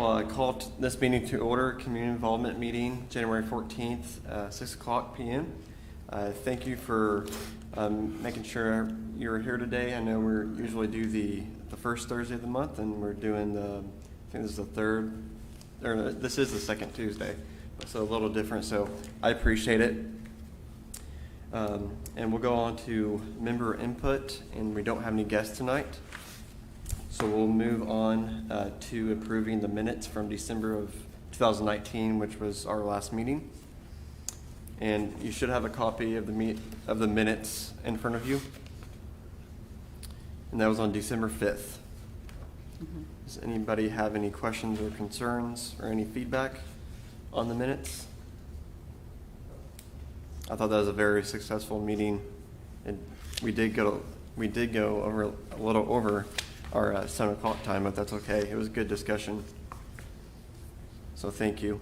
I'll call this meeting to order, Community Involvement meeting, January 14th, 6 o'clock p.m. Thank you for making sure you're here today. I know we usually do the first Thursday of the month, and we're doing I think this is the third, or this is the second Tuesday, so a little different, so I appreciate it. And we'll go on to member input, and we don't have any guests tonight. So we'll move on to approving the minutes from December of 2019, which was our last meeting. And you should have a copy of the minutes in front of you. And that was on December 5th. Mm-hmm. Does anybody have any questions or concerns or any feedback on the minutes? I thought that was a very successful meeting, and we did go over a little over our 7 o'clock time, but that's okay. It was a good discussion, so thank you.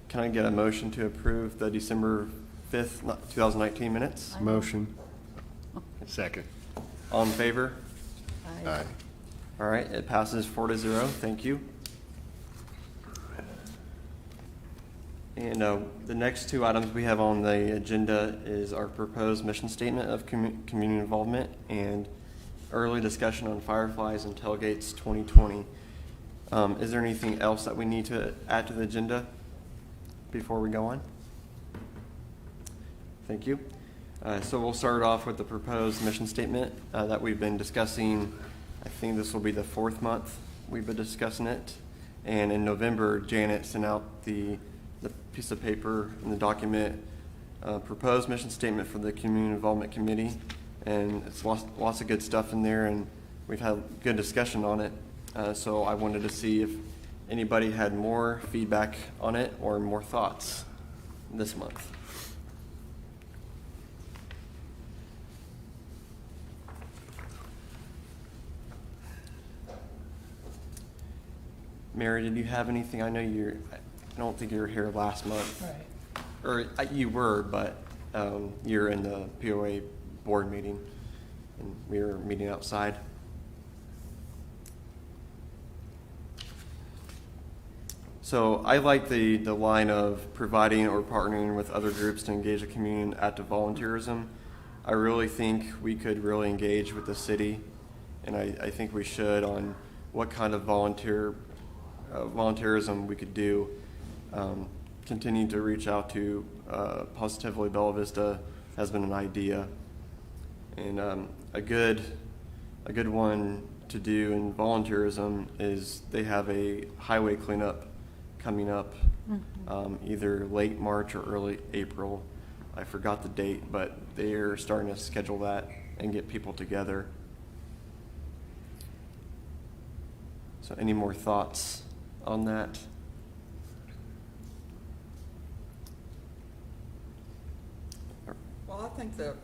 Can I get a motion to approve the December 5th, 2019 minutes? Motion. Second. All in favor? Aye. All right, it passes 4-0. Thank you. And the next two items we have on the agenda is our proposed mission statement of community involvement and early discussion on Fireflies and Tailgates 2020. Is there anything else that we need to add to the agenda before we go on? Thank you. So we'll start off with the proposed mission statement that we've been discussing. I think this will be the 4th month we've been discussing it. And in November, Janet sent out the piece of paper and the document, proposed mission statement for the Community Involvement Committee. And it's lots of good stuff in there, and we've had good discussion on it. So I wanted to see if anybody had more feedback on it or more thoughts this month. Mary, did you have anything? I know I don't think you were here last month. Right. Or you were, but you're in the POA board meeting, and we were meeting outside. So I like the line of providing or partnering with other groups to engage the community in active volunteerism. I really think we could really engage with the city, and I think we should, on what kind of volunteerism we could do. Continue to reach out to Positively Bella Vista has been an idea, and a good one to do in volunteerism is they have a highway cleanup coming up, either late March or early April. I forgot the date, but they're starting to schedule that and get people together. So any more thoughts on that? Well, I think the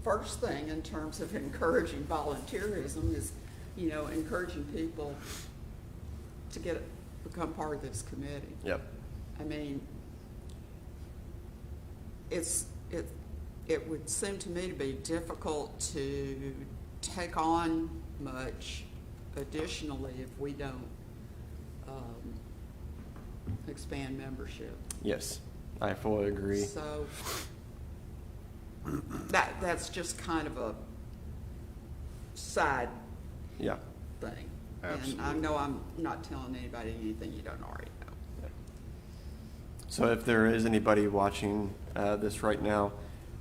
first thing in terms of encouraging volunteerism is, encouraging people to become part of this committee. Yep. I mean, it would seem to me to be difficult to take on much additionally if we don't expand membership. Yes, I fully agree. So that's just kind of a side thing. Absolutely. And I know I'm not telling anybody anything you don't already know. So if there is anybody watching this right now,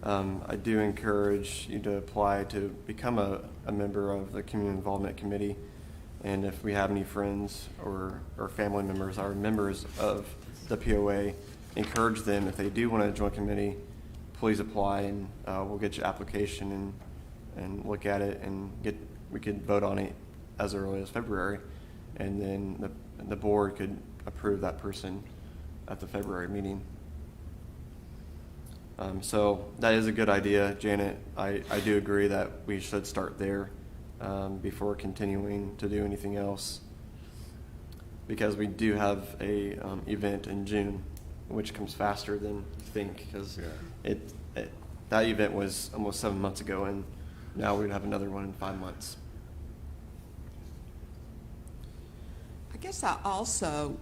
I do encourage you to apply to become a member of the Community Involvement Committee. And if we have any friends or family members are members of the POA, encourage them, if they do want to join committee, please apply, and we'll get your application and look at it, and we could vote on it as early as February, and then the board could approve that person at the February meeting. So that is a good idea, Janet. I do agree that we should start there before continuing to do anything else, because we do have a event in June, which comes faster than you think, because that event was almost 7 months ago, and now we'd have another one in 5 months. guess I also,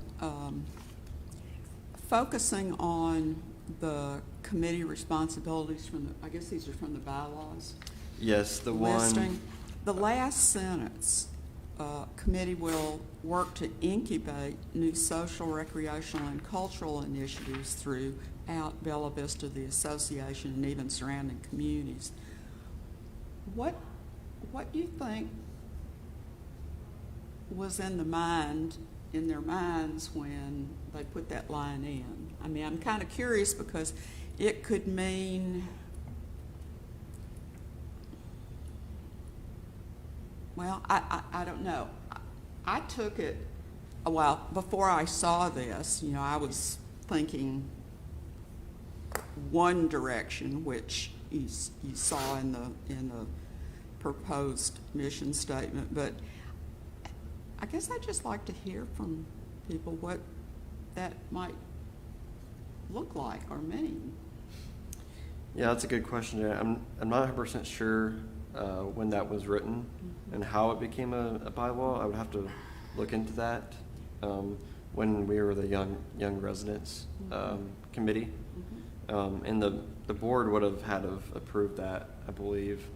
focusing on the committee responsibilities from the, I guess these are from the bylaws. Yes, the Listing. one, The last sentence, committee will work to incubate new social, recreational, and cultural initiatives throughout Bella Vista, the association, and even surrounding communities. What do you think was in their minds when they put that line in? I mean, I'm kind of curious because it could mean, well, I don't know. I took it, well, before I saw this, you know, I was thinking one direction, which you saw in the proposed mission statement, but I guess I'd just like to hear from people what that might look like or mean. yeah, that's a good question. I'm not 100% sure when that was written and how it became a bylaw. I would have to look into that. When we were the young residents committee, and the board would have had to have approved that, I believe.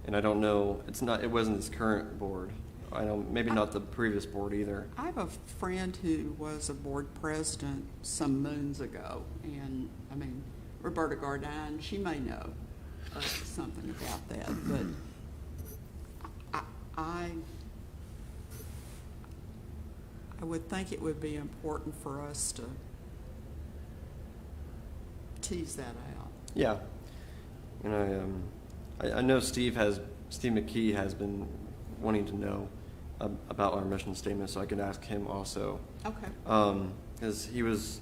And I don't know. It wasn't this current board. I know maybe not the previous board either. I have a friend who was a board president some moons ago, and I mean, Roberta Gardine, she may know something about that, but I would think it would be important for us to tease that out. Yeah, and I know Steve McKee has been wanting to know about our mission statement, so I could ask him also. Okay. Because he was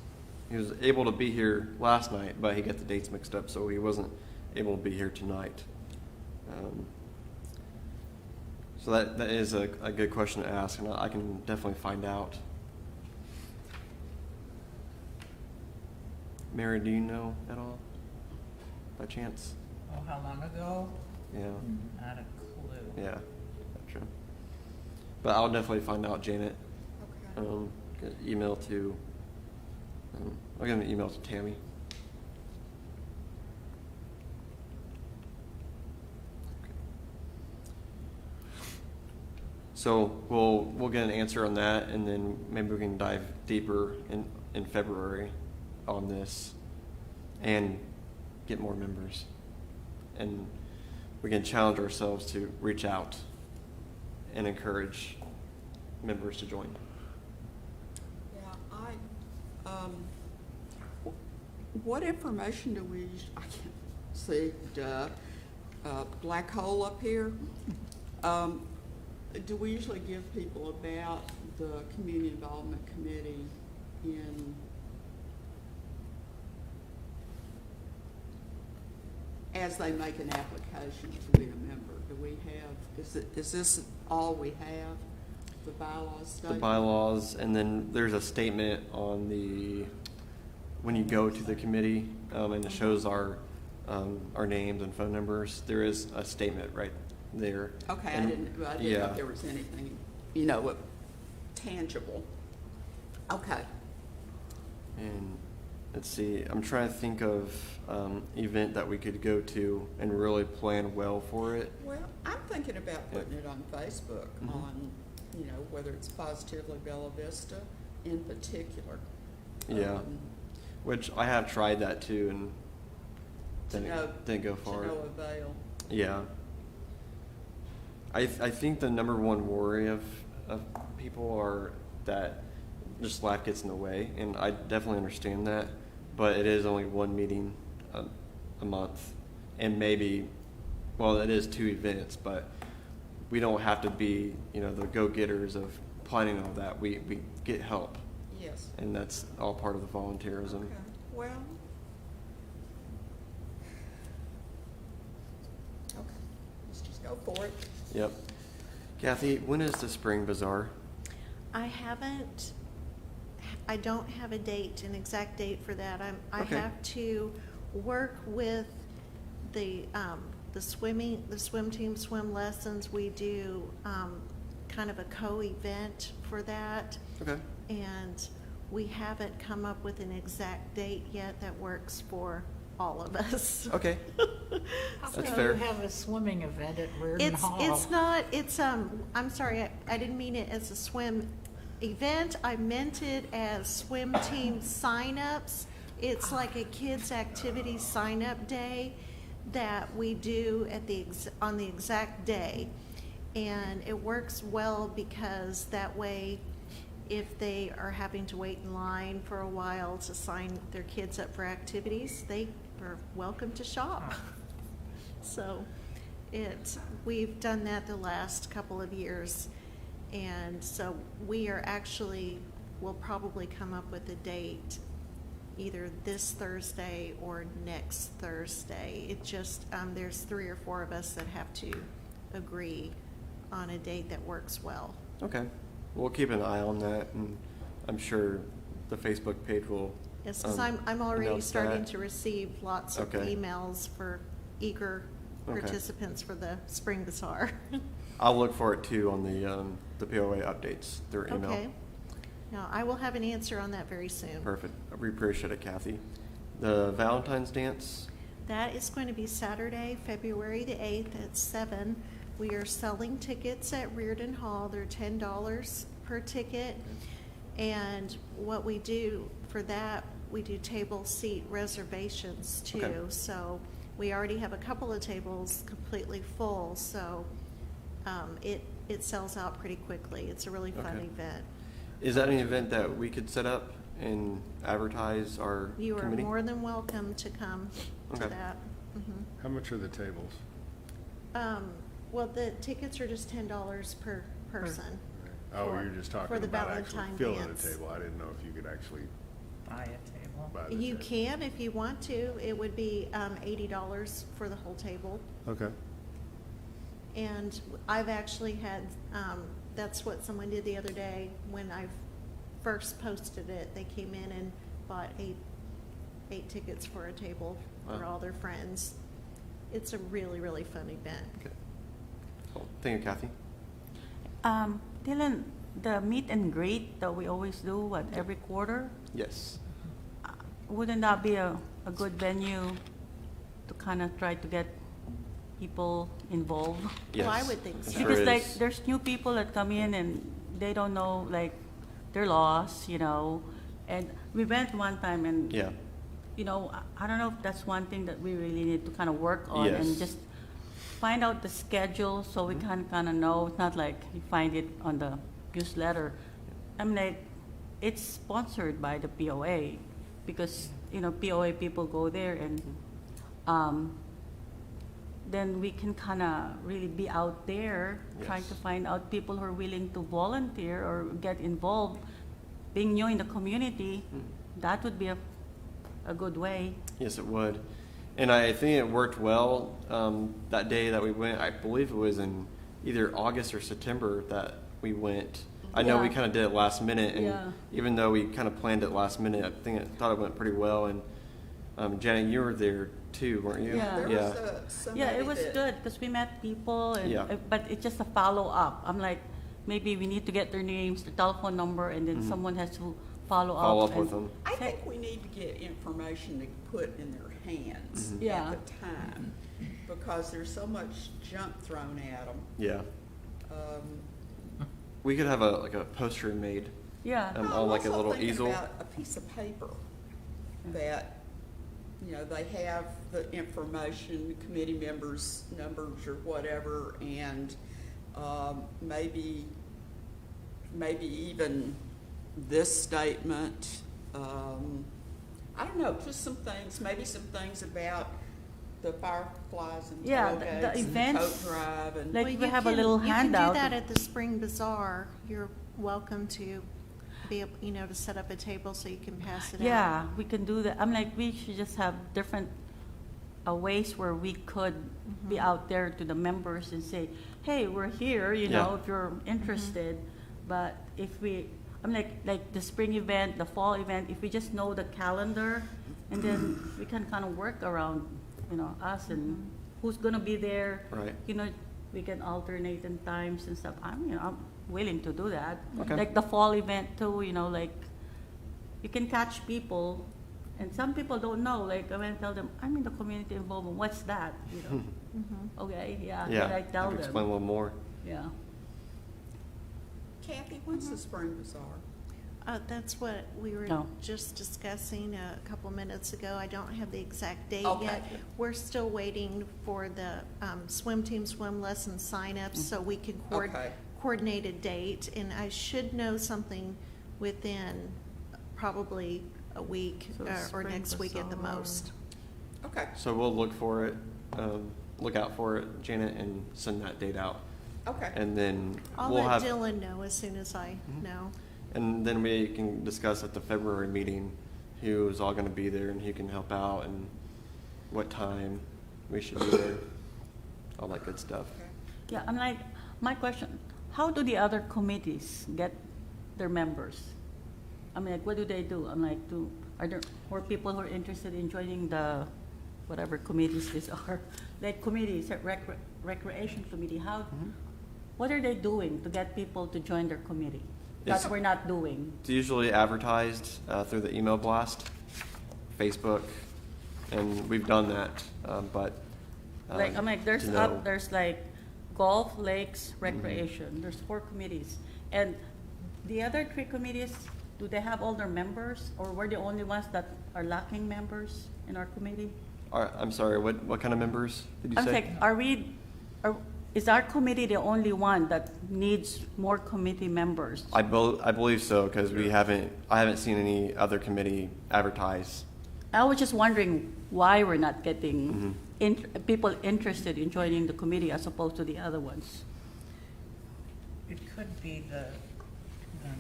able to be here last night, but he got the dates mixed up, so he wasn't able to be here tonight. So that is a good question to ask, and I can definitely find out. Mary, do you know at all, by chance? Oh, how long ago? Yeah. Not a clue. Yeah, gotcha. But I'll definitely find out, Janet. Okay. Get an email to. I'll get an email to Tammy. Okay. So we'll get an answer on that, and then maybe we can dive deeper in February on this, and get more members, and we can challenge ourselves to reach out and encourage members to join. Yeah, what information do we, I can't see, black hole up here? Do we usually give people about the Community Involvement Committee as they make an application to be a member? Do we have, is this all we have, the bylaws statement? The bylaws, and then there's a statement on when you go to the committee, and it shows our names and phone numbers. There is a statement right there. Okay, and, I didn't know if there was anything, tangible. Okay. And let's see, I'm trying to think of event that we could go to and really plan well for it. Well, I'm thinking about putting it on Facebook, on, whether it's Positively Bella Vista in particular. Yeah, which I have tried that too, and didn't go far. To no avail. Yeah. I think the number one worry of people are that just life gets in the way, and I definitely understand that, but it is only one meeting a month, and maybe, well, it is 2 events, but we don't have to be, the go-getters of planning all that. We get help. Yes. And that's all part of the volunteerism. Okay, well. Okay, let's just go for it. Yep. Kathy, when is the Spring Bazaar? I don't have an exact date for that. I Okay. have to work with the swim team, swim lessons. We do kind of a co-event for that. Okay. And we haven't come up with an exact date yet that works for all of us. Okay. How That's come fair. you have a swimming event at Reardon Hall? It's not, I'm sorry, I didn't mean it as a swim event. I meant it as swim team signups. It's like a kids' activity sign-up day that we do on the exact day. And it works well because that way, if they are having to wait in line for a while to sign their kids up for activities, they are welcome to shop. So we've done that the last couple of years. And so we'll probably come up with a date either this Thursday or next Thursday. It just, there's 3 or 4 of us that have to agree on a date that works well. Okay. We'll keep an eye on that, and I'm sure the Facebook page will. Yes, because I'm already announce starting that. to receive lots of Okay. emails for eager Okay. participants for the Spring Bazaar. I'll look for it too on the POA updates through email. Okay. Now, I will have an answer on that very soon. Perfect. We appreciate it, Kathy. The Valentine's dance. That is going to be Saturday, February the 8th at 7. We are selling tickets at Reardon Hall. They're $10 per ticket. And what we do for that, we do table seat reservations too. Okay. So we already have a couple of tables completely full. So it sells out pretty quickly. It's a really fun Okay. event. Is that an event that we could set up and advertise our You are committee? more than welcome to come to Okay. that. Mhm. How much are the tables? Well, the tickets are just $10 per person. Oh, for- you're just for talking the about actually Valentine filling dance. a table. I didn't know if you could actually Buy a table. buy the You table. can if you want to. It would be $80 for the whole table. Okay. And I've actually had, that's what someone did the other day when I first posted it. They came in and bought eight tickets for a table for Wow. all their friends. It's a really, really fun event. Okay. Cool. Thank you, Kathy. Dylan, the meet and greet that we always do, every quarter, Yes. wouldn't that be a good venue to kind of try to get people involved? Yes. Well, I would think It so. sure Because like is. there's new people that come in and they don't know, like they're lost, and we went one time and Yeah. I don't know if that's one thing that we really need to kind of work on and Yes. just find out the schedule so we can kind of know. It's not like you find it on the newsletter. I mean, like, it's sponsored by the POA because, POA people go there and then we can kind of really be out there trying Yes. to find out people who are willing to volunteer or get involved. Being new in the community, that would be a good way. Yes, it would. And I think it worked well that day that we went. I believe it was in either August or September that we went. I know we Yeah. kind of did it last minute, and Yeah. even though we kind of planned it last minute, I thought it went pretty well. And Janet, you were there too, weren't you? Yeah. There Yeah. was somebody Yeah, it was that- good because we met people, Yeah. but it's just a follow up. I'm like, maybe we need to get their names, their telephone number, and then someone has to follow up. Follow up and with them. I say- think we need to get information to put in their hands Yeah. at the time, because there's so much junk thrown at them. Yeah. We could have a poster made. Yeah. On like a little easel. About a piece of paper that, they have the information, committee members' numbers or whatever, and maybe even this statement. I don't know, just some things, maybe some things about the fireflies and Yeah, tailgates the and the events, coat drive and. like, Well, we you have a little handout. You can do that at the Spring Bazaar. You're welcome to be able, to set up a table so you can pass it out. Yeah, we can do that. I'm like, we should just have different ways where we could be out there to the members and say, hey, we're here, Yeah. if you're interested. But if I'm like the spring event, the fall event, if we just know the calendar, and then we can kind of work around, us and who's gonna be there. Right. We can alternate in times and stuff. willing to do that. Okay. Like the fall event too, like you can catch people, and some people don't know. Like I tell them, I'm in the community involvement. What's that? Okay, yeah. Yeah, Then I tell can them. explain a little more. Yeah. Kathy, when's the spring bazaar? That's what we were No. just discussing a couple minutes ago. I don't have the exact date Okay. yet. We're still waiting for the swim team swim lesson sign-ups so we can Okay. coordinate a date. And I should know something within probably a week So or spring next week at the bazaar. most. Okay, So we'll look for it, look out for it, Janet, and send that date out. okay. And then I'll we'll let have, Dylan know as soon as I know. and then we can discuss at the February meeting who is all gonna be there and who can help out and what time we should be there, all that good stuff. Okay. Yeah, I'm like, my question, how do the other committees get their members? I mean, like, what do they do? I'm like, are there more people who are interested in joining the, whatever committees these are? Like committees, recreation committee, what are they doing to get people to join their committee? It's- That we're not doing. It's usually advertised through the email blast, Facebook, and we've done that, but. Like, I'm like, to know- there's like golf, lakes, recreation. There's 4 committees. And the other 3 committees, do they have all their members? Or we're the only ones that are lacking members in our committee? I'm sorry, what kind of members did you I'm say? like, is our committee the only one that needs more committee members? I believe so, because I haven't seen any other committee advertise. I was just wondering why we're not getting Mm-hmm. people interested in joining the committee as opposed to the other ones. It could be the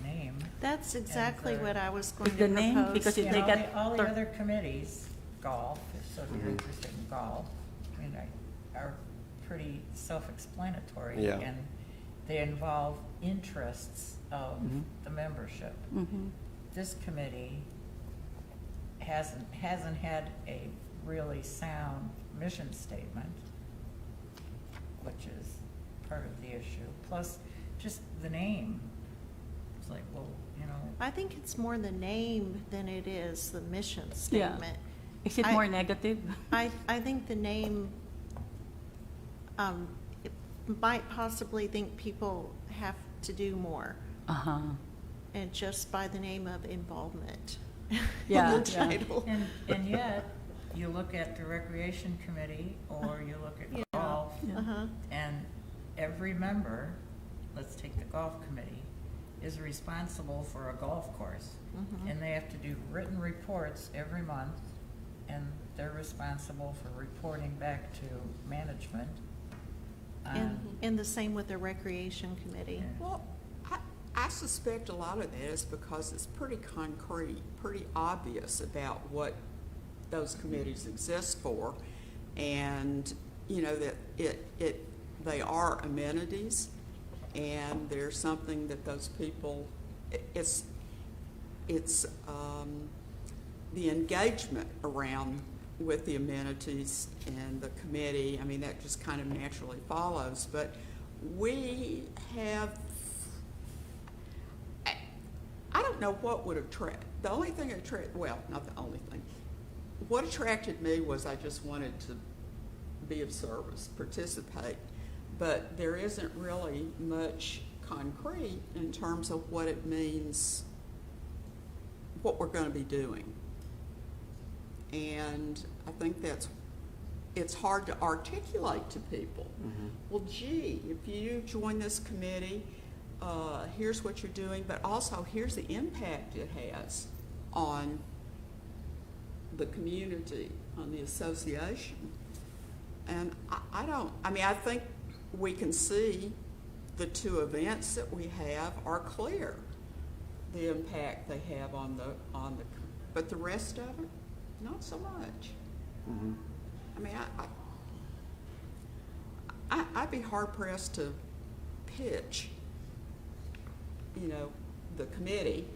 name. That's exactly the- what I was going to The name, propose. because You they know, get all the thir- other committees, golf, so if Mm-hmm. you're interested in golf, I mean, are pretty self-explanatory. Yeah. And they involve interests of Mhm. the membership. Mhm. This committee hasn't had a really sound mission statement, which is part of the issue. Plus, just the name. It's like, well, I think it's more the name than it is the mission Yeah. statement. Is it I- more negative? I think the name, it might possibly think people have to do more, Uh-huh. and just by the name of involvement. Yeah, on the yeah. title. and yet, you look at the recreation committee, or you look at Yeah. golf, Yeah. Uh-huh. and every member, let's take the golf committee, is responsible for a golf course. Mhm. And they have to do written reports every month, and they're responsible for reporting back to management. And the same with the recreation committee. Yeah. Well, I suspect a lot of that is because it's pretty concrete, pretty obvious about what those committees exist for. And, that they are amenities, and there's something that those people, it's the engagement around with the amenities and the committee. I mean, that just kind of naturally follows. But we have, I don't know what would attract, the only thing well, not the only thing. What attracted me was I just wanted to be of service, participate. But there isn't really much concrete in terms of what it means, what we're going to be doing. And I think it's hard to articulate to people. Mhm. Well, gee, if you join this committee, here's what you're doing, but also here's the impact it has on the community, on the association. And I think we can see the 2 events that we have are clear, the impact they have on the, but the rest of it, not so much. Mhm. I mean, I'd be hard pressed to pitch, the committee,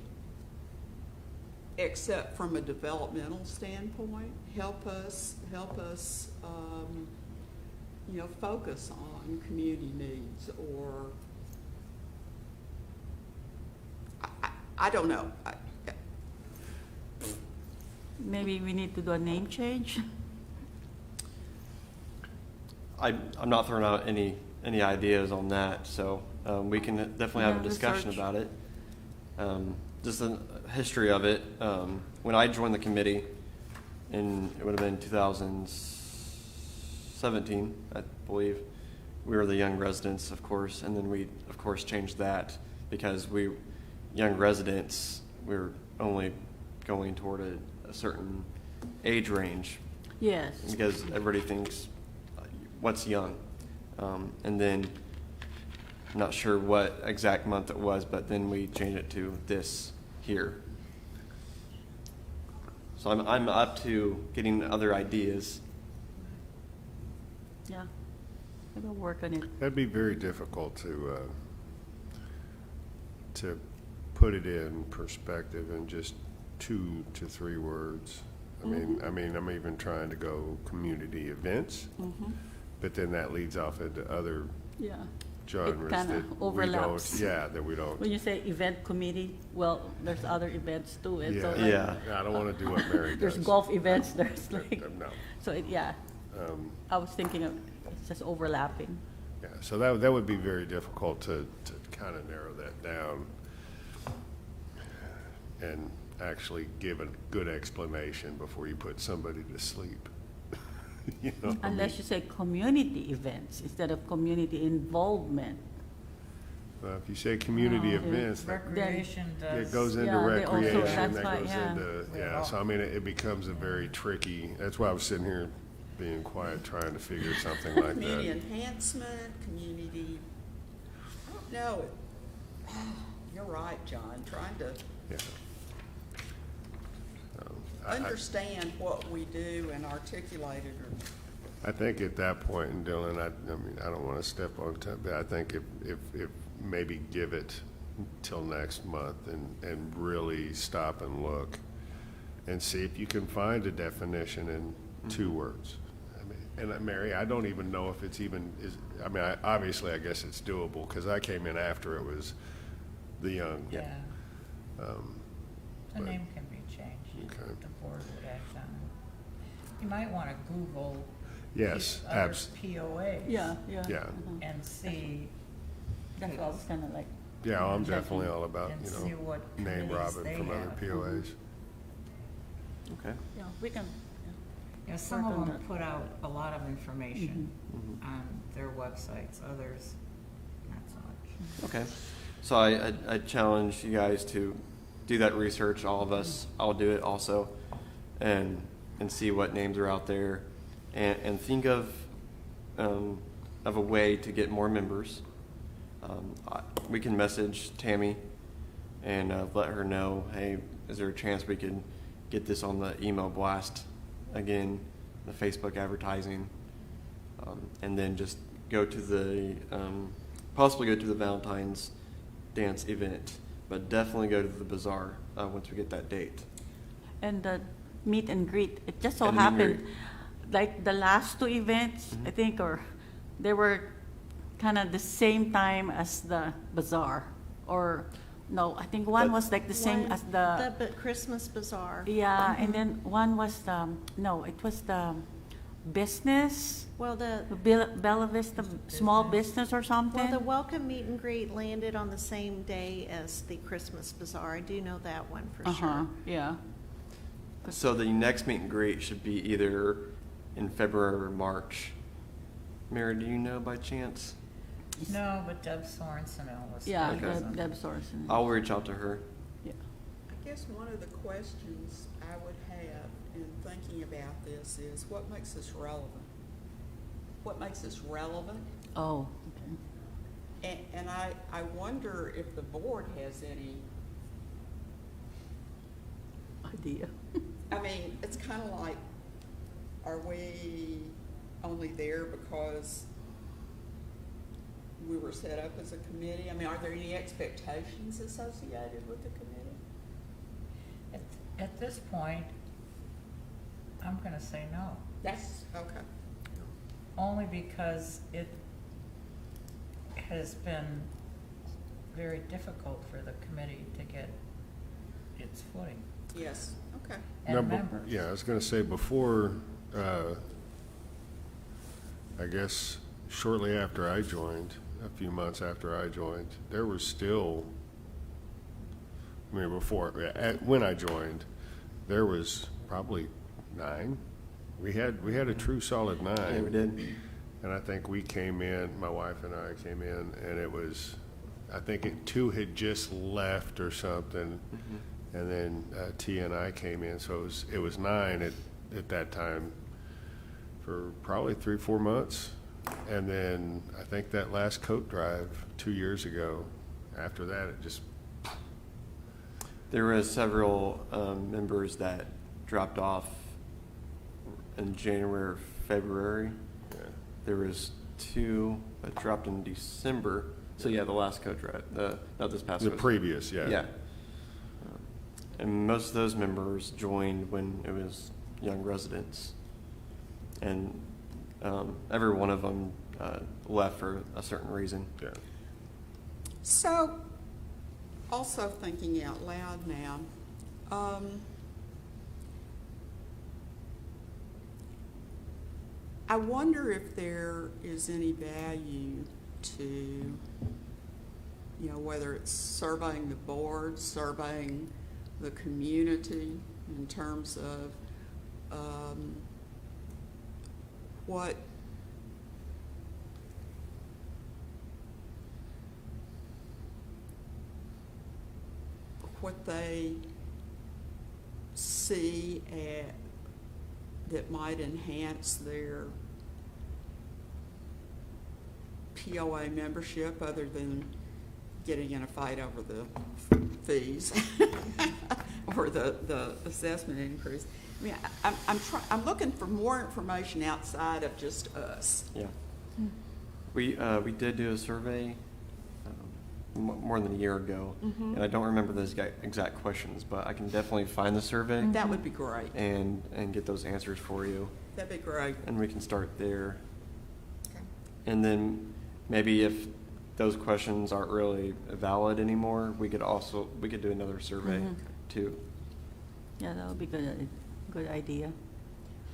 except from a developmental standpoint, help us, focus on community needs, or, I don't know. Maybe we need to do a name change? I'm not throwing out any ideas on that, so we can definitely have Yeah, a discussion research. about it. Just the history of it. When I joined the committee, it would have been 2017, I believe. We were the young residents, of course, and then we, of course, changed that because young residents, we're only going toward a certain age range Yes. because everybody thinks what's young. And then, I'm not sure what exact month it was, but then we changed it to this here. So I'm up to getting other ideas. Yeah. I will work on it. That'd be very difficult to put it in perspective in just 2 to 3 words. I mean, I'm even trying to go community events, but then that leads off into other Yeah. genres kinda that overlaps. we don't. Yeah, that we don't. When you say event committee, well, there's other events too. And so Yeah. like, Yeah. I don't want to do what Mary does. There's golf events, there's like, No. so yeah. I was thinking of, it's just overlapping. Yeah, so that would be very difficult to kind of narrow that down and actually give a good explanation before you put somebody to sleep. You know what I Unless mean? you say community events instead of community involvement. Well, if you say community Oh, events, that Recreation does. it goes into Yeah, they also- recreation, that's that why, goes yeah. into, yeah, so I mean, it becomes a very tricky, that's why I was sitting here being quiet, trying to figure something like Community that. enhancement, community, I don't know. You're right, John, trying to Yeah. I- understand what we do and articulate it. I think at that point, and Dylan, I mean, I don't want to step on time, but I think if maybe give it till next month and really stop and look and see if you can find a definition in 2 words. I mean, and Mary, I don't even know if it's even, obviously, I guess it's doable because I came in after it was the young. Yeah. The but- name can be changed. Okay. The board would act on it. You might want to Google. Yes, these other POAs. Yeah. Yeah. And see. That's what I was kind of like, Yeah, I'm definitely all about, And you see know, what name committees robbing they from other have. POAs. Okay. yeah, we can, Yeah, some Work of on them that. put out a lot of information on their websites, others not so much. Okay. So I challenge you guys to do that research, all of us. I'll do it also, and see what names are out there, and think of a way to get more members. We can message Tammy and let her know, hey, is there a chance we could get this on the email blast again, the Facebook advertising, and then just go to the possibly go to the Valentine's dance event, but definitely go to the bazaar once we get that date. and the meet and greet, it just so And the meet and happened, like the last 2 events, I think, or they were kind of the same time as the bazaar, or no, I think one That- was like the same One- as the, Christmas bazaar. yeah, and then one was the, no, it was the business, Well, the Bella Vista Small Business or something. welcome meet and greet landed on the same day as the Christmas bazaar. I do know that one for Uh-huh, sure. yeah. So the next meet and greet should be either in February or March. Mary, do you know by chance? No, but Deb Sorensen was. Yeah, Okay. Deb Sorensen. I'll reach out to her. Yeah. I guess one of the questions I would have in thinking about this is what makes us relevant? What makes us relevant? Oh, okay. And I wonder if the board has any, Idea. I mean, it's kind of like, are we only there because we were set up as a committee? I mean, are there any expectations associated with the committee? At this point, I'm gonna say no, That's, okay. only because it has been very difficult for the committee to get footing. Yes, okay. And No, but- members. Yeah, I was gonna say before, I guess shortly after I joined, a few months after I joined, there was still, I mean, when I joined, there was probably 9. We had a true solid 9. Yeah, we did. And I think we came in, my wife and I came in, and it was, I think 2 had just left or something, and then T and I came in, so it was 9 at that time for probably 3-4 months, and then I think that last coat drive 2 years ago, after that it just, There were several members that dropped off in January or February. yeah. There was 2 that dropped in December. So yeah, the last coach, right? Not this past. The coach. previous, yeah. Yeah. And most of those members joined when it was young residents, and every one of them left for a certain reason. Yeah. So, also thinking out loud now, I wonder if there is any value to, whether it's surveying the board, surveying the community in terms of what they see that might enhance their POA membership other than getting in a fight over the fees or the assessment increase. I mean, I'm looking for more information outside of just us. Yeah. We did do a survey more than a year ago, and I don't remember those exact questions, but I can definitely find the survey That would be great. and get those answers for you, That'd be great. and we can start there. Okay. And then maybe if those questions aren't really valid anymore, we could do another survey too. Yeah, that would be good idea.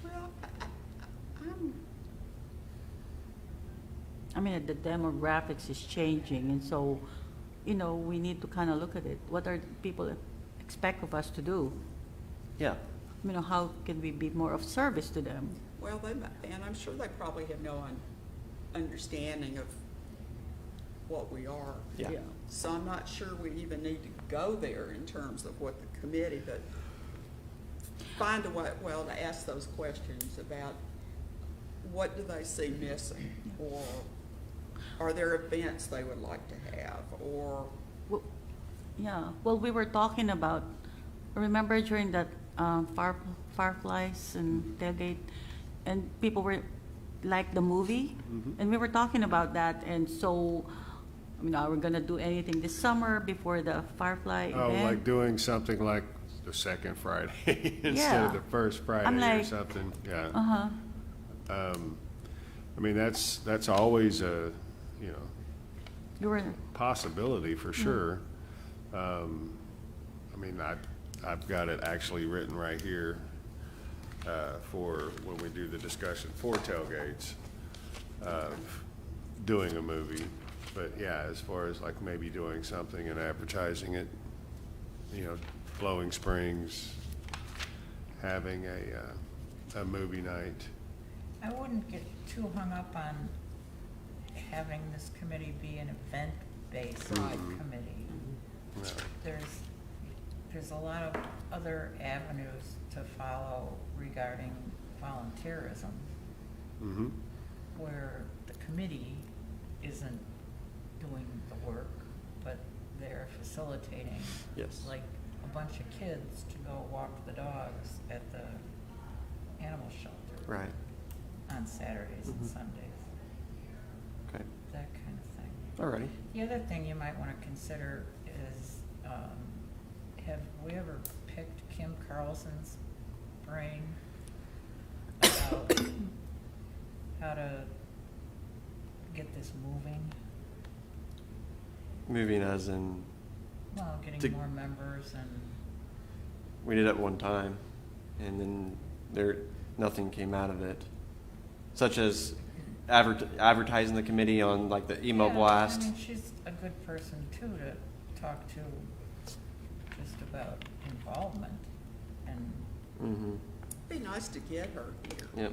Well, I mean, the demographics is changing, and so, we need to kind of look at it. What are people expect of us to do? Yeah. How can we be more of service to them? well, and I'm sure they probably have no understanding of what we are. Yeah. So I'm not sure we even need to go there in terms of what the committee, but find a way, to ask those questions about what do they see missing, or are there events they would like to have, or, Well, yeah, well, we were talking about, remember during that Fireflies and Tailgate, and people were like the movie, and we were talking about that, and so, are we gonna do anything this summer before the Firefly Oh, event? like doing something like the second Friday instead Yeah. of the first Friday I'm or like, something, yeah. Uh-huh, I mean, that's always a, you were, possibility for sure. I mean, I've got it actually written right here for when we do the discussion for tailgates of doing a movie. But yeah, as far as like maybe doing something and advertising it, Blowing Springs, having a movie night. I wouldn't get too hung up on having this committee be an event-based Right. committee. No. There's a lot of other avenues to follow regarding volunteerism, Mm-hmm. where the committee isn't doing the work, but they're facilitating. Yes. Like a bunch of kids to go walk the dogs at the animal shelter. Right. On Saturdays and Sundays, Okay. that kind of thing. Alrighty. The other thing you might want to consider is, have we ever picked Kim Carlson's brain about how to get this moving? Moving as in, Well, getting To- more members and we did it one time, and then nothing came out of it, such as advertising the committee on like the email Yeah, blast. I mean, she's a good person too to talk to just about involvement and, Mm-hmm. Be nice to get her here. Yep.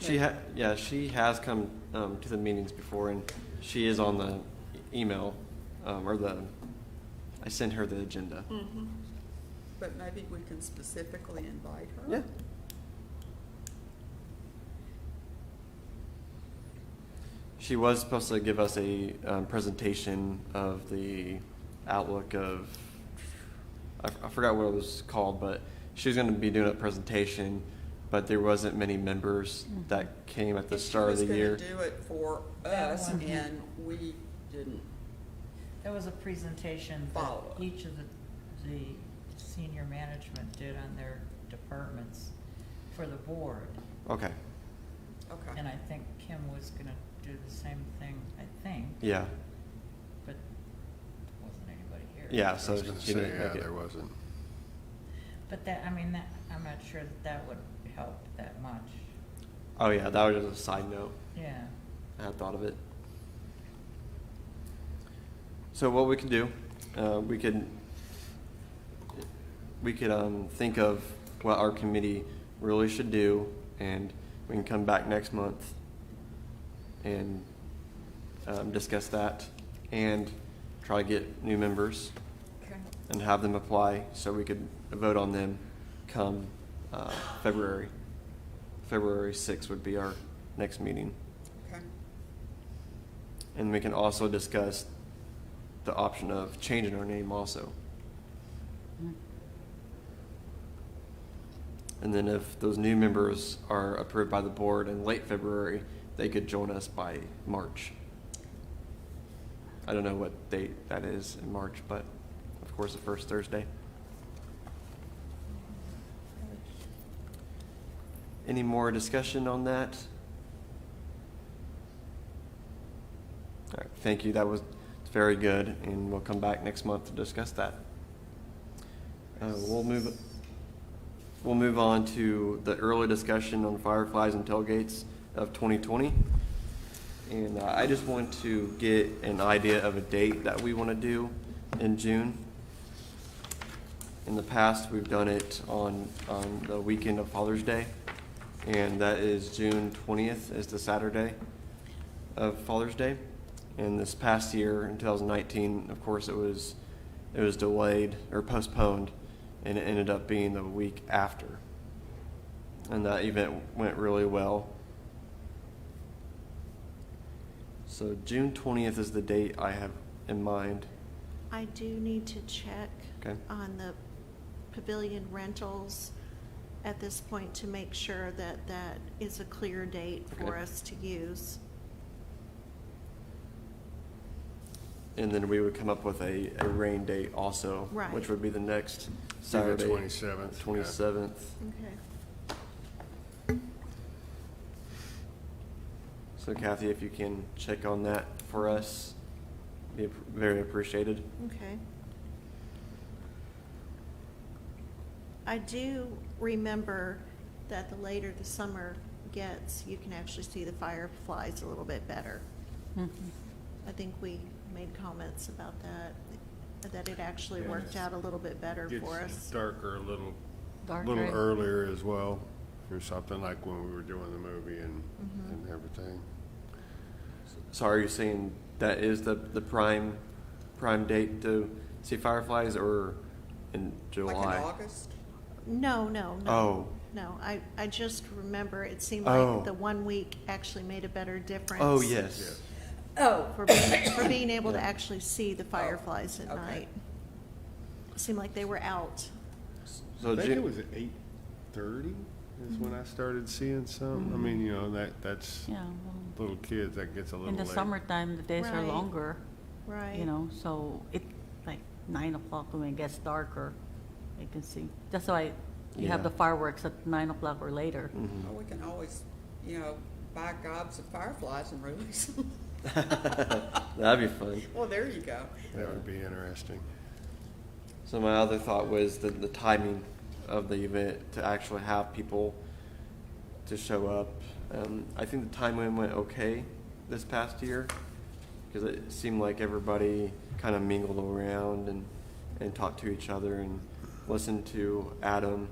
To She has come to the meetings before, and she is on the email, I sent her the agenda. Mhm. But maybe we can specifically invite her. Yeah. She was supposed to give us a presentation of the outlook of, I forgot what it was called, but she was going to be doing a presentation, but there wasn't many members that came at the And start of the year. She was gonna do it for That us, one. and we didn't. there was a presentation that Follow up. each of the senior management did on their departments for the board. Okay. Okay. And I think Kim was gonna do the same thing, I think, Yeah. but wasn't anybody here. Yeah. I So was gonna she say, didn't yeah, make it. there wasn't. But that, I mean, that, I'm not sure that would help that much. Oh yeah, that was just a side note. Yeah. I had thought of it. So what we can do, we could think of what our committee really should do, and we can come back next month and discuss that, and try to get new members Okay. and have them apply so we could vote on them come February. February 6th would be our next meeting. Okay. And we can also discuss the option of changing our name also. And then if those new members are approved by the board in late February, they could join us by March. I don't know what date that is in March, but of course the first Thursday. Any more discussion on that? All right, thank you. That was very good, and we'll come back next month to discuss that. We'll move on to the early discussion on fireflies and tailgates of 2020. And I just want to get an idea of a date that we want to do in June. In the past, we've done it on the weekend of Father's Day, and that is June 20th is the Saturday of Father's Day. And this past year, in 2019, of course, it was delayed or postponed, and it ended up being the week after. And that event went really well. So June 20th is the date I have in mind. I do need to check Okay. on the pavilion rentals at this point to make sure that that is a clear date for Okay. us to use. And then we would come up with a rain date also, Right. which would be the next The Saturday. 27th. 27th. Okay. So Kathy, if you can check on that for us, be very appreciated. Okay. I do remember that the later the summer gets, you can actually see the fireflies a little bit better. Mhm. I think we made comments about that it actually Yeah. worked out a little bit better for Gets us. darker a little Darker. earlier as well, or something like when we were doing the movie and Mhm. everything. So are you saying that is the prime date to see fireflies, or in July? Like in August? No. Oh. No, I just remember it seemed Oh. like the 1 week actually made a better difference. Oh, yes. Yes. Oh. For being able to Yeah. actually see the fireflies at okay. night. It seemed like they were out. So I think June, it was at 8:30 is when I started seeing some. I mean, you know, that's Yeah, well, little kids, that gets a little in the late. summertime, the days are Right. longer, Right. you know, so it, like 9 o'clock when it gets darker, you can see. That's why you have Yeah. the fireworks at 9 o'clock or later. Mhm. Well, we can always, buy gobs of fireflies and release them. That'd be fun. Well, there you go. That would be interesting. So my other thought was the timing of the event to actually have people to show up. I think the timing went okay this past year because it seemed like everybody kind of mingled around and talked to each other and listened to Adam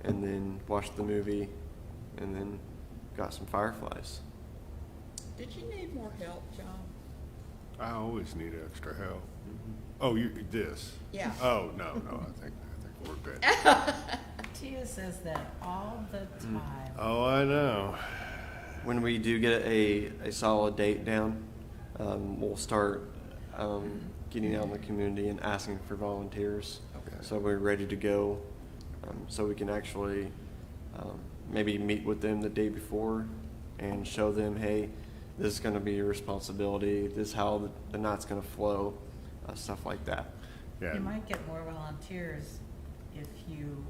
and then watched the movie and then got some fireflies. Did you need more help, John? I always need extra help. Oh, this? Yeah. Oh, no, I think we're good. Tia says that all the time. Oh, I know. When we do get a solid date down, we'll start getting out in the community and asking for volunteers. Okay. So we're ready to go, so we can actually maybe meet with them the day before and show them, hey, this is going to be your responsibility. This is how the night's going to flow, stuff like that. Yeah. You might get more volunteers if you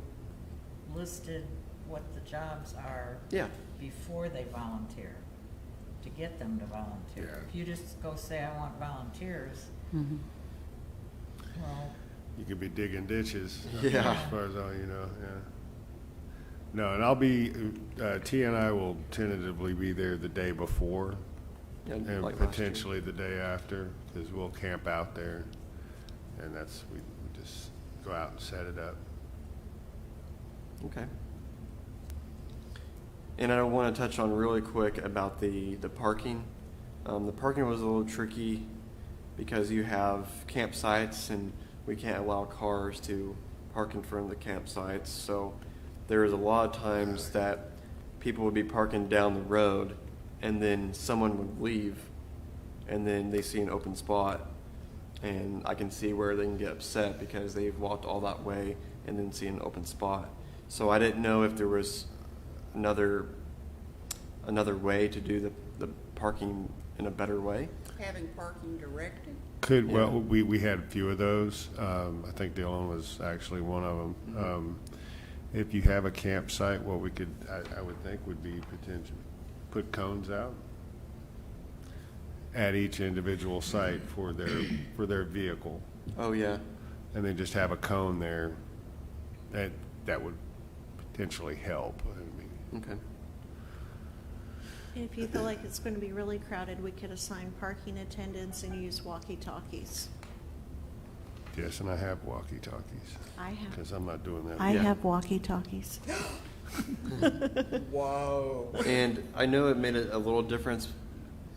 listed what the jobs are Yeah. before they volunteer, to get them to volunteer. Yeah. If you just go say, I want volunteers, Mhm. well, You could be digging ditches. Yeah. As far as all you know, yeah. No, and I'll be, Tia and I will tentatively be there the day before Yeah, and like last year. potentially the day after, because we'll camp out there. And we just go out and set it up. Okay. And I want to touch on really quick about the parking. The parking was a little tricky because you have campsites and we can't allow cars to park in front of the campsites. So there is a lot of times that people would be parking down the road and then someone would leave and then they see an open spot and I can see where they can get upset because they've walked all that way and then see an open spot. So I didn't know if there was another way to do the parking in a better way. Having parking directed? Well, we had a few of those. I think Dylan was actually one of them. Mm-hmm. If you have a campsite, what we could, I would think would be potential, put cones out at each individual site for their vehicle, Oh yeah. and then just have a cone there. That would potentially help. I mean, Okay. If you feel like it's going to be really crowded, we could assign parking attendants and use walkie-talkies. yes, and I have walkie-talkies I have. because I'm not doing that. I Yeah. have walkie-talkies. Whoa. And I know it made a little difference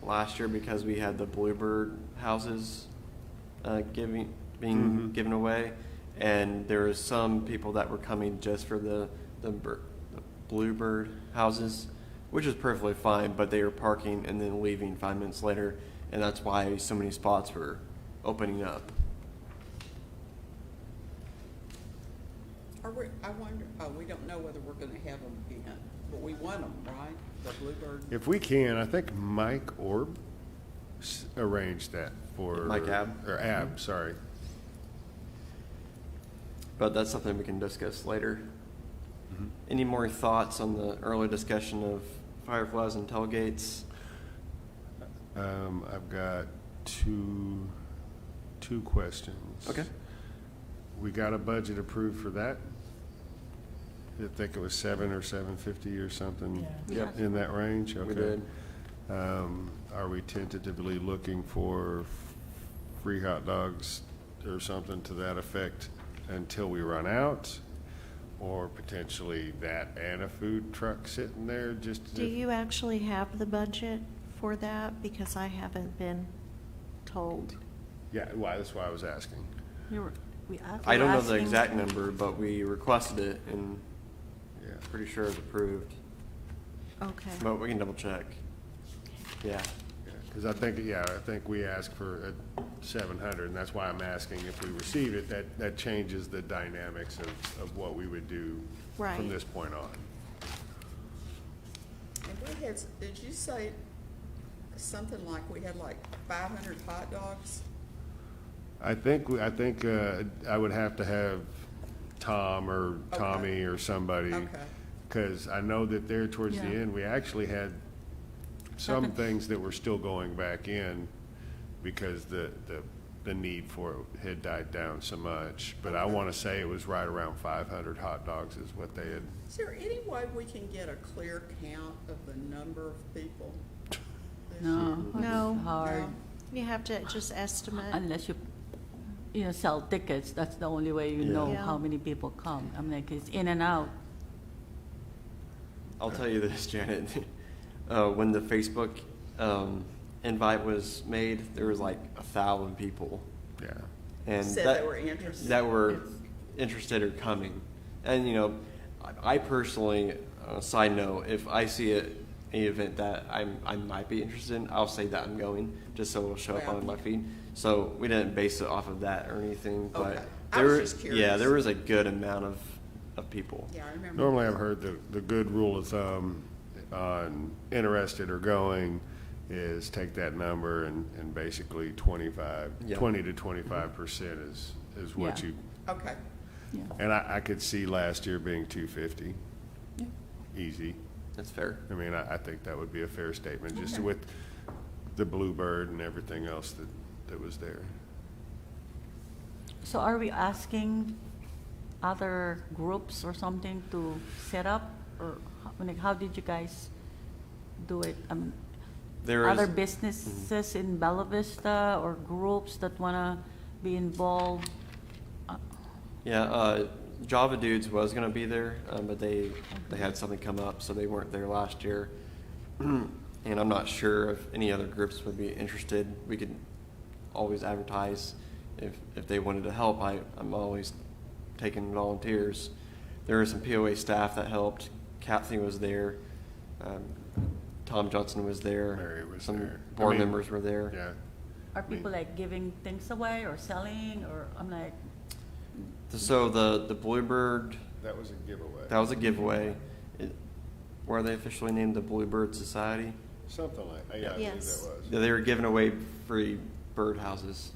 last year because we had the Bluebird houses being given away, and there were some people that were coming just for the Bluebird houses, which is perfectly fine, but they were parking and then leaving 5 minutes later, and that's why so many spots were opening up. I wonder, we don't know whether we're gonna have them again, but we want them, right? The Bluebird? If we can, I think Mike Orb arranged that for Mike Ab? or Ab, sorry. But that's something we can discuss later. Any more thoughts on the earlier discussion of fireflies and tailgates? I've got two questions. Okay. We got a budget approved for that. I think it was $7 or $750 or something Yeah. Yep. in that range. Okay. We did. Are we tentatively looking for free hot dogs or something to that effect until we run out? Or potentially that and a food truck sitting there just as Do if- you actually have the budget for that? Because I haven't been told. Yeah, well, that's why I was asking. I don't know the exact number, but we requested it and Yeah. pretty sure it's approved. Okay. But we can double check. Yeah. Because I think we asked for 700, and that's why I'm asking if we receive it, that changes the dynamics of what we would do from Right. this point on. And we had, did you say something like we had like 500 hot dogs? I think I would have to have Tom or Okay. Tommy or somebody. Okay. Because I know that there towards the Yeah. end, we actually had some things that were still going back in because the the need for it had died down so much. But I want to say it was right around 500 hot dogs is what they had. Is there any way we can get a clear count of the number of people? this No, year? No. it's hard. No? You have to just estimate. Unless you know, sell tickets. That's the only way you Yeah. know Yeah. how many people come. I'm like, it's in and out. I'll tell you this, Janet. When the Facebook invite was made, there was like 1,000 people, Yeah. and Said that, they were interested. that were interested or coming. And you know, I personally, side note, if I see an event that I might be interested in, I'll say that I'm going, just so it'll show up Well, on my feed. So we didn't base it off of that or anything, but Okay. I was there, just yeah, curious. there was a good amount of people. Yeah, I remember. Normally, I've heard the good rule of thumb on interested or going is take that number and basically 20 to 25% is what Yeah. you, Okay, Yeah. and I could see last year being 250. Yeah. Easy. That's fair. I mean, I think that would be a fair statement, just Okay. with the Bluebird and everything else that was there. So are we asking other groups or something to set up, or how did you guys do it? There Other is- businesses in Bella Vista or groups that wanna be involved? Yeah, Java Dudes was gonna be there, but they had something come up, so they weren't there last year. And I'm not sure if any other groups would be interested. We could always advertise if they wanted to help. I'm always taking volunteers. There were some POA staff that helped. Kathy was there. Tom Johnson was there. Mary was some there. board I mean, members were there. Yeah. Are people like giving things away or selling, or I'm like, So the Bluebird, That was a giveaway. that was a giveaway. Were they officially named the Bluebird Society? Something like, yeah, I believe Yes. that was. Yeah, they were giving away free birdhouses.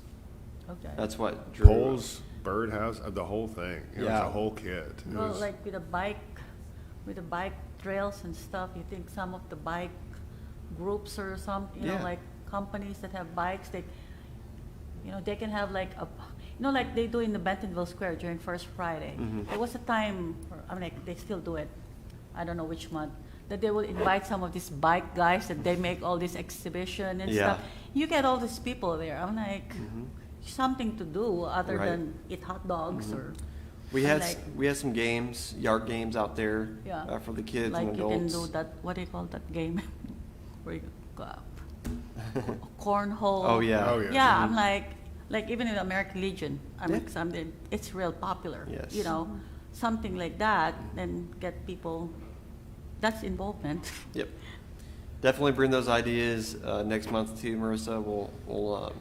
okay. That's what drew. Poles, birdhouse, the whole thing. It was Yeah. a whole kit. It Well, was- like with the bike trails and stuff, you think some of the bike groups or some, Yeah. like companies that have bikes, they can have like like they do in the Bentonville Square during First Friday. Mhm. There was a time, they still do it, I don't know which month, that they will invite some of these bike guys that they make all this exhibition and Yeah. stuff. You get all these people there. I'm like, Mhm. something to do other Right. than eat hot dogs Mhm. or. We I'm had like- we had some games, yard games out there Yeah. for the kids Like and you can adults. do that, what do you call that game? Where you go up, cornhole. Oh yeah. Oh, yeah. Yeah, Mhm. I'm like even in American Legion, Yeah. it's real popular. Yes. Something like that, then get people, that's involvement. Yep. Definitely bring those ideas next month too, Marissa. We'll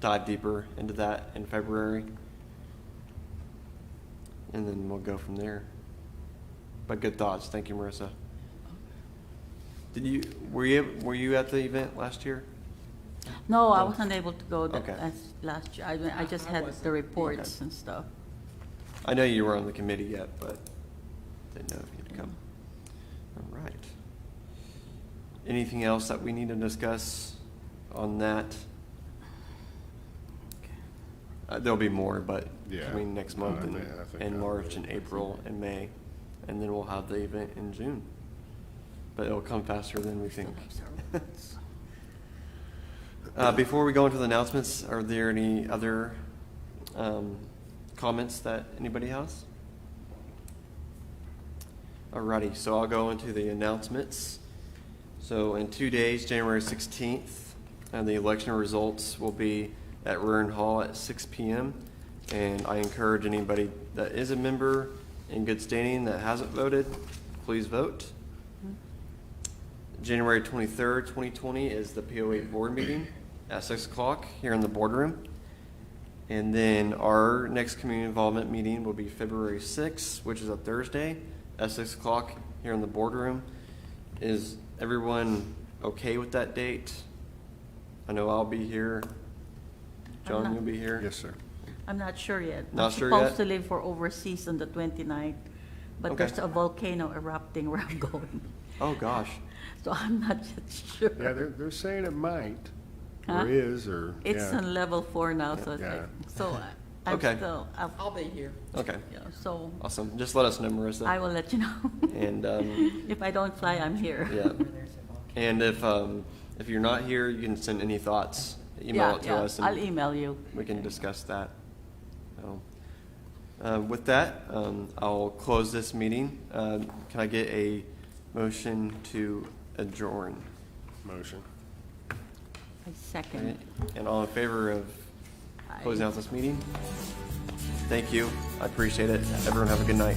dive deeper into that in February, and then we'll go from there. But good thoughts. Thank you, Marissa. Were you at the event last year? No, I No. wasn't able to go Okay. last year. I just I had wasn't. the reports Okay. and stuff. I know you were on the committee yet, but didn't know if you'd come. All right. Anything else that we need to discuss on that? There'll be more, but Yeah. between next month I think and I'm March and ready. April and May, and then we'll have the event in June. But it'll come faster than we think. Before we go into the announcements, are there any other comments that anybody has? Alrighty, so I'll go into the announcements. So in 2 days, January 16th, the election results will be at Rurin Hall at 6 p.m. And I encourage anybody that is a member in good standing that hasn't voted, please vote. January 23rd, 2020 is the POA board meeting at 6 o'clock here in the boardroom. And then our next community involvement meeting will be February 6th, which is a Thursday at 6 o'clock here in the boardroom. Is everyone okay with that date? I know I'll be here. John, not. you'll be here? Yes, sir. I'm not sure yet. Not I'm sure supposed yet? to leave for overseas on the 29th, but Okay. there's a volcano erupting where I'm going. Oh, gosh. So I'm not yet sure. Yeah, they're saying it might. Huh? Or is, or, It's yeah. on level 4 now, so it's Yeah. like, so I'm Okay. still, I'll be here. Okay, yeah, so awesome. Just let us know, Marissa. I will let you know. And, If I don't fly, I'm here. yeah. And if you're not here, you can send any thoughts, email it to us. I'll And email you. we can discuss that. So, with that, I'll close this meeting. Can I get a motion to adjourn? Motion. I second. And all in favor of closing out this meeting? Thank you. I appreciate it. Everyone have a good night.